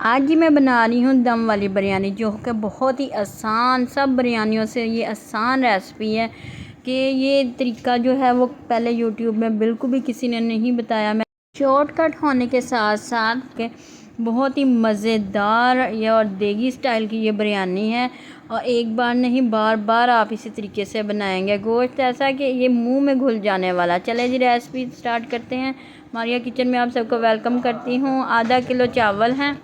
आज मैं बना रही हूँ दम वाली बिरयानी, जो कि बहुत ही आसान, सब बिरयानियों से ये आसान रेसिपी है कि ये तरीका जो है वो पहले यूट्यूब में बिल्कुल भी किसी ने नहीं बताया। मैं शॉर्टकट होने के साथ साथ के बहुत ही मज़ेदार ये और देगी स्टाइल की ये बिरयानी है, और एक बार नहीं बार बार आप इसी तरीके से बनाएंगे। गोश्त ऐसा कि ये मुंह में घुल जाने वाला। चले जी रेसिपी स्टार्ट करते हैं। मारिया किचन में आप सबको वेलकम करती हूँ। आधा किलो चावल हैं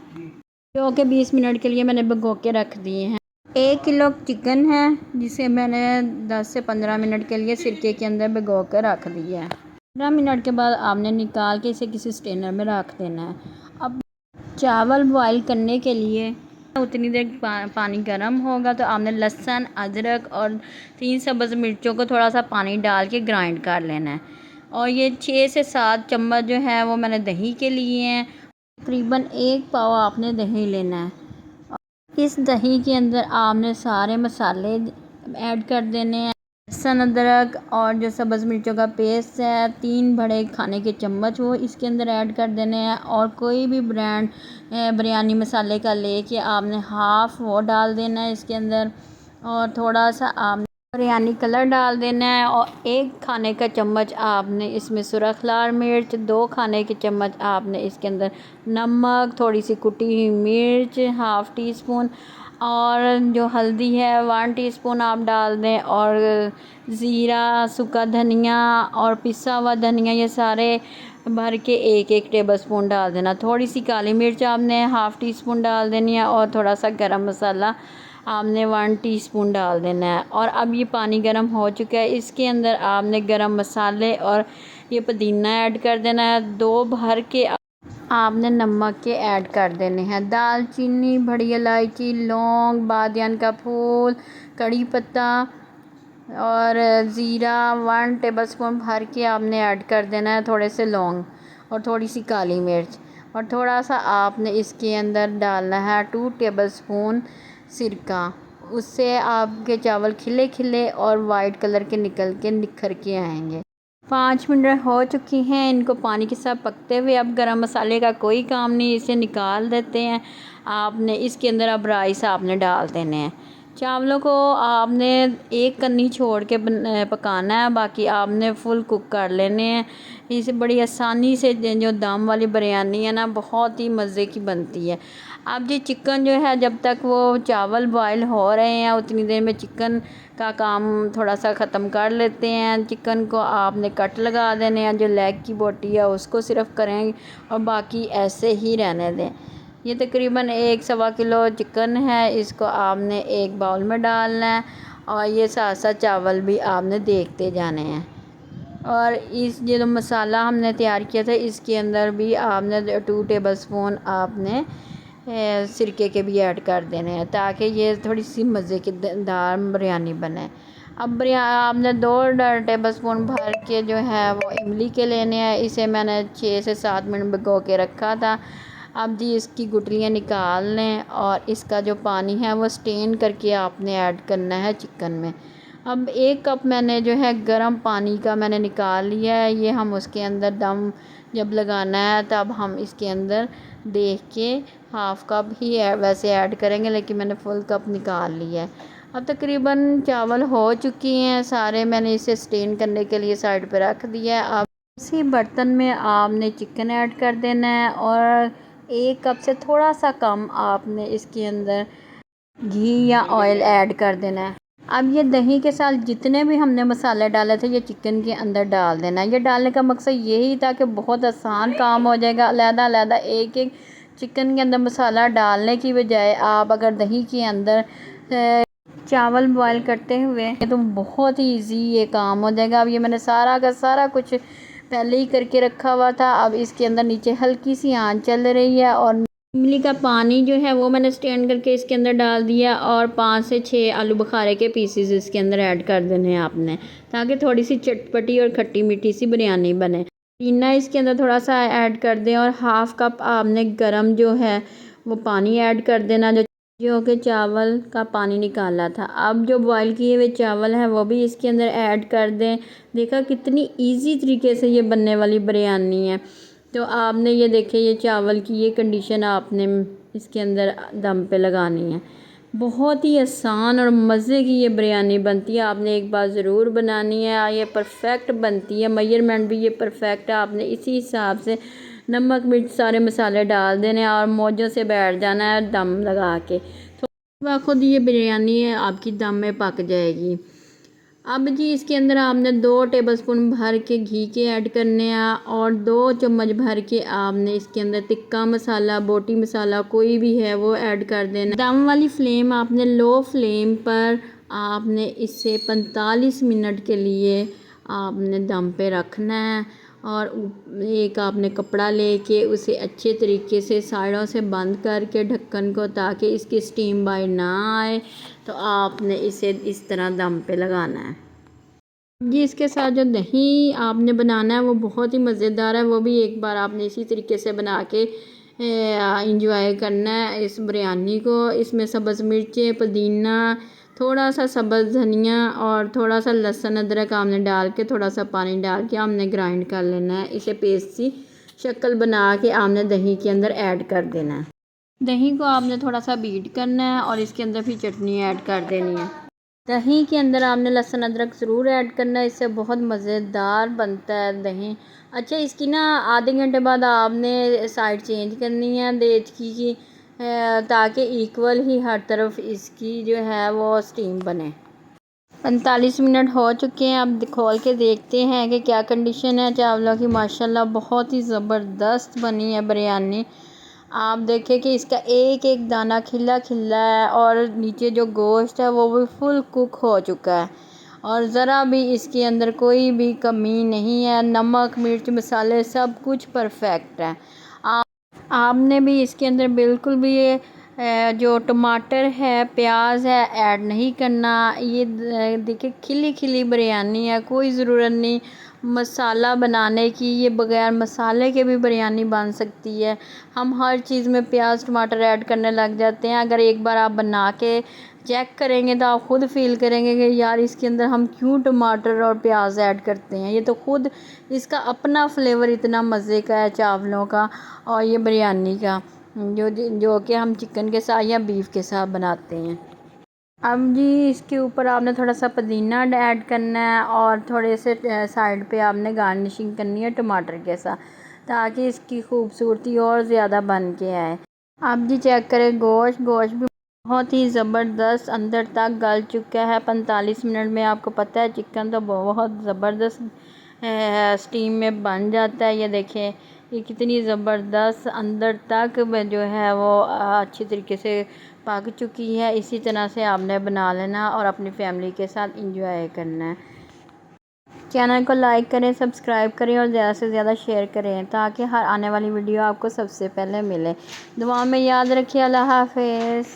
जो कि 20 मिनट के लिए मैंने भिगो के रख दिए हैं। 1 किलो चिकन है जिसे मैंने 10 से 15 मिनट के लिए सिरके के अंदर भिगो कर रख दिया है। 15 मिनट के बाद आपने निकाल के इसे किसी स्ट्रेनर में रख देना है। अब चावल बॉईल करने के लिए उतनी देर पानी गर्म होगा तो आपने लहसुन, अदरक और 3 सब्ज़ मिर्चों को थोड़ा सा पानी डाल के ग्राइंड कर लेना है। और ये 6 से 7 चम्मच जो है वो मैंने दही के लिए हैं। तकरीबन 1 पाव आपने दही लेना है। इस दही के अंदर आपने सारे मसाले ऐड कर देने हैं। लहसुन, अदरक और जो सब्ज़ मिर्चों का पेस्ट है 3 बड़े खाने के चम्मच वो इसके अंदर ऐड कर देने हैं। और कोई भी ब्रांड बिरयानी मसाले का लेके आपने हाफ़ वो डाल देना है इसके अंदर। और थोड़ा सा आपने बिरयानी कलर डाल देना है। और 1 खाने का चम्मच आपने इसमें सुरख लाल मिर्च, 2 खाने के चम्मच आपने इसके अंदर नमक, थोड़ी सी कुटी हुई मिर्च, हाफ़ टी स्पून, और जो हल्दी है 1 टीस्पून आप डाल दें। और ज़ीरा, सूखा धनिया और पिसा हुआ धनिया ये सारे भर के 1-1 टेबल स्पून डाल देना। थोड़ी सी काली मिर्च आपने हाफ़ टी स्पून डाल देनी है। और थोड़ा सा गरम मसाला आपने 1 टीस्पून डाल देना है। और अब ये पानी गर्म हो चुका है, इसके अंदर आपने गरम मसाले और ये पुदीना ऐड कर देना है। 2 भर के आपने नमक के ऐड कर देने हैं। दालचीनी, बड़ी इलायची, लौंग, बादियान का फूल, कड़ी पत्ता और ज़ीरा 1 टेबलस्पून भर के आपने ऐड कर देना है। थोड़े से लौंग और थोड़ी सी काली मिर्च, और थोड़ा सा आपने इसके अंदर डालना है 2 टेबलस्पून सिरका। उससे आपके चावल खिले खिले और वाइट कलर के निखर के आएंगे। 5 मिनट हो चुकी हैं इनको पानी के साथ पकते हुए। अब गरम मसाले का कोई काम नहीं, इसे निकाल देते हैं। आपने इसके अंदर अब राइस आपने डाल देने हैं। चावलों को आपने एक कन्नी छोड़ के पकाना है, बाकी आपने फुल कुक कर लेने हैं। इसे बड़ी आसानी से जो दम वाली बिरयानी है ना, बहुत ही मज़े की बनती है। अब ये चिकन जो है, जब तक वो चावल बॉयल हो रहे हैं उतनी देर में चिकन का काम थोड़ा सा ख़त्म कर लेते हैं। चिकन को आपने कट लगा देने हैं, जो लेग की बोटी है उसको सिर्फ करें और बाकी ऐसे ही रहने दें। ये तकरीबन 1-1.25 किलो चिकन है, इसको आपने एक बाउल में डालना है। और ये साथ साथ चावल भी आपने देखते जाने हैं। और इस जो मसाला हमने तैयार किया था इसके अंदर भी आपने 2 टेबलस्पून आपने सिरके के भी ऐड कर देने हैं, ताकि ये थोड़ी सी मज़े की दार बिरयानी बने। अब आपने 2 टेबलस्पून भर के जो है वो इमली के लेने हैं। इसे मैंने 6 से 7 मिनट भिगो के रखा था। अब जी इसकी गुठलियाँ निकाल लें और इसका जो पानी है वो स्टेन करके आपने ऐड करना है चिकन में। अब 1 कप मैंने जो है गर्म पानी का मैंने निकाल लिया है। ये हम उसके अंदर दम जब लगाना है तब हम इसके अंदर देख के हाफ़ कप ही वैसे ऐड करेंगे, लेकिन मैंने फुल कप निकाल लिया है। अब तकरीबन चावल हो चुकी हैं सारे, मैंने इसे स्टेन करने के लिए साइड पर रख दिया है। अब इसी बर्तन में आपने चिकन ऐड कर देना है और 1 कप से थोड़ा सा कम आपने इसके अंदर घी या ऑयल ऐड कर देना है। अब ये दही के साथ जितने भी हमने मसाले डाले थे ये चिकन के अंदर डाल देना है। ये डालने का मकसद यही था कि बहुत आसान काम हो जाएगा। अलग-अलग एक-एक चिकन के अंदर मसाला डालने की बजाय आप अगर दही के अंदर चावल बॉईल करते हुए तो बहुत ही ईजी ये काम हो जाएगा। अब ये मैंने सारा का सारा कुछ पहले ही करके रखा हुआ था। अब इसके अंदर नीचे हल्की सी आंच चल रही है और इमली का पानी जो है वो मैंने स्टैंड करके इसके अंदर डाल दिया। और 5 से 6 आलू बुखारे के पीसेस इसके अंदर ऐड कर देने हैं आपने, ताकि थोड़ी सी चटपटी और खट्टी मीठी सी बिरयानी बने। पुदीना इसके अंदर थोड़ा सा ऐड कर दें और हाफ़ कप आपने गरम जो है वो पानी ऐड कर देना, जो कि चावल का पानी निकाला था। अब जो बॉईल किए हुए चावल हैं वो भी इसके अंदर ऐड कर दें। देखा कितनी इजी तरीके से ये बनने वाली बिरयानी है। तो आपने ये देखे ये चावल की ये कंडीशन आपने इसके अंदर दम पे लगानी है। बहुत ही आसान और मज़े की ये बिरयानी बनती है। आपने एक बार ज़रूर बनानी है, ये परफेक्ट बनती है। मेजरमेंट भी ये परफेक्ट है। आपने इसी हिसाब से नमक मिर्च सारे मसाले डाल देने और मौजों से बैठ जाना है दम लगा के। तो खुद ये बिरयानी है आपकी दम में पक जाएगी। अब जी इसके अंदर आपने 2 टेबलस्पून भर के घी के ऐड करने हैं और 2 चम्मच भर के आपने इसके अंदर टिक्का मसाला बोटी मसाला कोई भी है वो ऐड कर देना। दम वाली फ्लेम आपने लो फ्लेम पर आपने इसे 45 मिनट के लिए आपने दम पे रखना है और एक आपने कपड़ा लेके उसे अच्छे तरीके से साइडों से बंद करके ढक्कन को, ताकि इसकी स्टीम बाहर ना आए। तो आपने इसे इस तरह दम पे लगाना है जी। इसके साथ जो दही आपने बनाना है वो बहुत ही मज़ेदार है, वो भी एक बार आपने इसी तरीके से बना के इंजॉय करना है इस बिरयानी को। इसमें सब्ज़ मिर्चें, पुदीना, थोड़ा सा सब्ज़ धनिया और थोड़ा सा लहसुन अदरक आपने डाल के थोड़ा सा पानी डाल के आपने ग्राइंड कर लेना है। इसे पेस्ट सी शक्ल बना के आपने दही के अंदर ऐड कर देना है। दही को आपने थोड़ा सा बीट करना है और इसके अंदर फिर चटनी ऐड कर देनी है। दही के अंदर आपने लहसुन अदरक ज़रूर ऐड करना है, इससे बहुत मज़ेदार बनता है दही। अच्छा, इसकी ना आधे घंटे बाद आपने साइड चेंज करनी है देचकी की, ताकि इक्वल ही हर तरफ इसकी जो है वो स्टीम बने। 45 मिनट हो चुके हैं। अब खोल के देखते हैं कि क्या कंडीशन है चावलों की। माशाल्लाह बहुत ही ज़बरदस्त बनी है बिरयानी। आप देखें कि इसका एक एक दाना खिला खिला है और नीचे जो गोश्त है वो भी फुल कुक हो चुका है और ज़रा भी इसके अंदर कोई भी कमी नहीं है। नमक मिर्च मसाले सब कुछ परफेक्ट है। आपने भी इसके अंदर बिल्कुल भी ये जो टमाटर है प्याज है ऐड नहीं करना। ये देखिए खिली खिली बिरयानी है, कोई ज़रूरत नहीं मसाला बनाने की। ये बगैर मसाले के भी बिरयानी बन सकती है। हम हर चीज़ में प्याज टमाटर ऐड करने लग जाते हैं। अगर एक बार आप बना के चेक करेंगे तो आप ख़ुद फील करेंगे कि यार इसके अंदर हम क्यों टमाटर और प्याज ऐड करते हैं। ये तो ख़ुद इसका अपना फ्लेवर इतना मज़े का है चावलों का और ये बिरयानी का, जो कि हम चिकन के साथ या बीफ के साथ बनाते हैं। अब जी इसके ऊपर आपने थोड़ा सा पुदीना ऐड करना है और थोड़े से साइड पे आपने गार्निशिंग करनी है टमाटर के साथ, ताकि इसकी खूबसूरती और ज़्यादा बन के आए। आप जी चेक करें गोश्त भी बहुत ही ज़बरदस्त अंदर तक गल चुका है। 45 मिनट में आपको पता है चिकन तो बहुत ज़बरदस्त स्टीम में बन जाता है। ये देखें ये कितनी ज़बरदस्त अंदर तक जो है वो अच्छी तरीके से पक चुकी है। इसी तरह से आपने बना लेना और अपनी फैमिली के साथ एंजॉय करना है। चैनल को लाइक करें, सब्सक्राइब करें और ज़्यादा से ज़्यादा शेयर करें, ताकि हर आने वाली वीडियो आपको सबसे पहले मिले। दुआ में याद रखिए। अल्लाह हाफ़िज़।